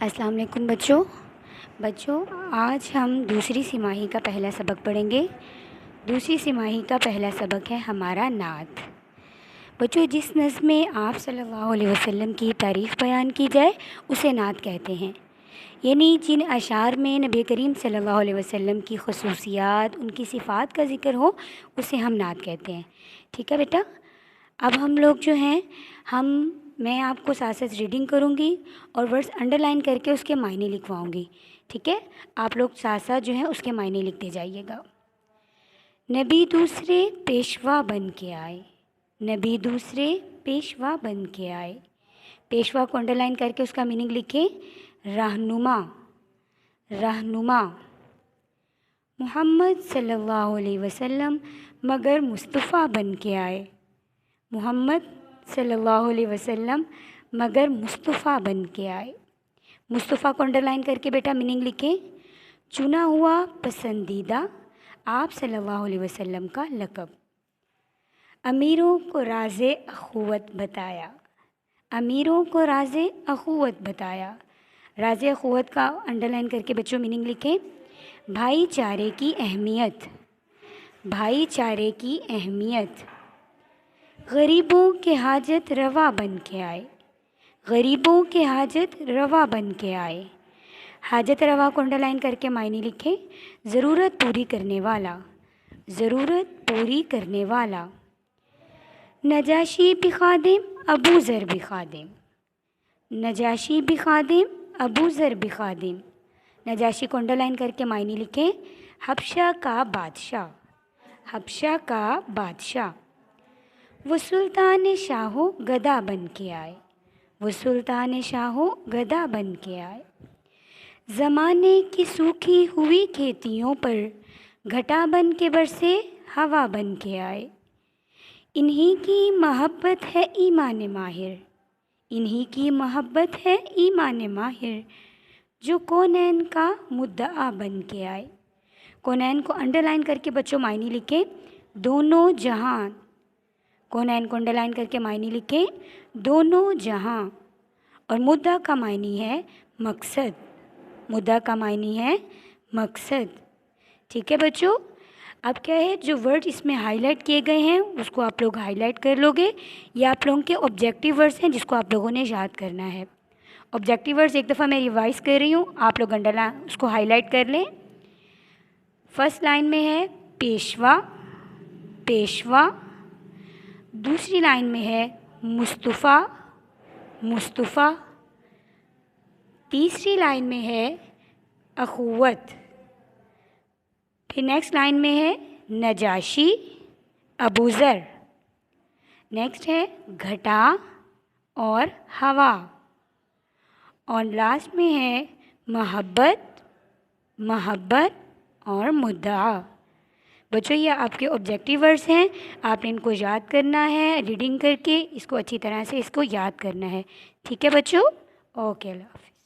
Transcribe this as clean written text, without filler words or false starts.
السلام علیکم بچوں آج ہم دوسری سماہی کا پہلا سبق پڑھیں گے۔ دوسری سماہی کا پہلا سبق ہے ہمارا نعت۔ بچوں، جس نظم میں آپ صلی اللہ علیہ وسلم کی تعریف بیان کی جائے اسے نعت کہتے ہیں، یعنی جن اشعار میں نبی کریم صلی اللہ علیہ وسلم کی خصوصیات، ان کی صفات کا ذکر ہو اسے ہم نعت کہتے ہیں۔ ٹھیک ہے بیٹا؟ اب ہم لوگ جو ہیں میں آپ کو ساتھ ساتھ ریڈنگ کروں گی اور ورڈز انڈر لائن کر کے اس کے معنی لکھواؤں گی۔ ٹھیک ہے؟ آپ لوگ ساتھ ساتھ جو ہیں اس کے معنی لکھتے جائیے گا۔ نبی دوسرے پیشوا بن کے آئے، نبی دوسرے پیشوا بن کے آئے۔ پیشوا کو انڈر لائن کر کے اس کا میننگ لکھیں، رہنما، رہنما۔ محمد صلی اللہ علیہ وسلم مگر مصطفیٰ بن کے آئے، محمد صلی اللہ علیہ وسلم مگر مصطفیٰ بن کے آئے۔ مصطفیٰ کو انڈر لائن کر کے بیٹا میننگ لکھیں، چنا ہوا پسندیدہ آپ صلی اللہ علیہ وسلم کا لقب۔ امیروں کو راز اخوت بتایا، امیروں کو راز اخوت بتایا۔ راز اخوت کا انڈر لائن کر کے بچوں میننگ لکھیں، بھائی چارے کی اہمیت، بھائی چارے کی اہمیت۔ غریبوں کے حاجت روا بن کے آئے، غریبوں کے حاجت روا بن کے آئے۔ حاجت روا کو انڈر لائن کر کے معنی لکھیں، ضرورت پوری کرنے والا، ضرورت پوری کرنے والا۔ نجاشی بھی خادم ابو ذر بھی خادم، نجاشی بھی خادم ابو ذر بھی خادم۔ نجاشی کو انڈر لائن کر کے معنی لکھیں، حبشہ کا بادشاہ، حبشہ کا بادشاہ۔ وہ سلطان شاہو گدا بن کے آئے، وہ سلطان شاہو گدا بن کے آئے۔ زمانے کی سوکھی ہوئی کھیتیوں پر گھٹا بن کے برسے ہوا بن کے آئے۔ انہی کی محبت ہے ایمان ماہر، انہی کی محبت ہے ایمان ماہر، جو کونین کا مدعا بن کے آئے۔ کونین کو انڈر لائن کر کے بچوں معنی لکھیں، دونوں جہان۔ کونین کو انڈر لائن کر کے معنی لکھیں، دونوں جہاں۔ اور مدعا کا معنی ہے مقصد، مدعا کا معنی ہے مقصد۔ ٹھیک ہے بچوں؟ اب کیا ہے، جو ورڈ اس میں ہائی لائٹ کیے گئے ہیں اس کو آپ لوگ ہائی لائٹ کر لو گے، یہ آپ لوگوں کے آبجیکٹیو ورڈز ہیں جس کو آپ لوگوں نے یاد کرنا ہے۔ آبجیکٹیو ورڈز ایک دفعہ میں ریوائز کر رہی ہوں، آپ لوگ انڈر لائن اس کو ہائی لائٹ کر لیں۔ فرسٹ لائن میں ہے پیشوا، پیشوا۔ دوسری لائن میں ہے مصطفیٰ، مصطفیٰ۔ تیسری لائن میں ہے اخوت۔ پھر نیکسٹ لائن میں ہے نجاشی، ابو ذر۔ نیکسٹ ہے گھٹا اور ہوا، اور لاسٹ میں ہے محبت، محبت اور مدعا۔ بچوں، یہ آپ کے آبجیکٹیو ورڈز ہیں، آپ نے ان کو یاد کرنا ہے، ریڈنگ کر کے اس کو اچھی طرح سے اس کو یاد کرنا ہے۔ ٹھیک ہے بچوں؟ اوکے، اللہ حافظ۔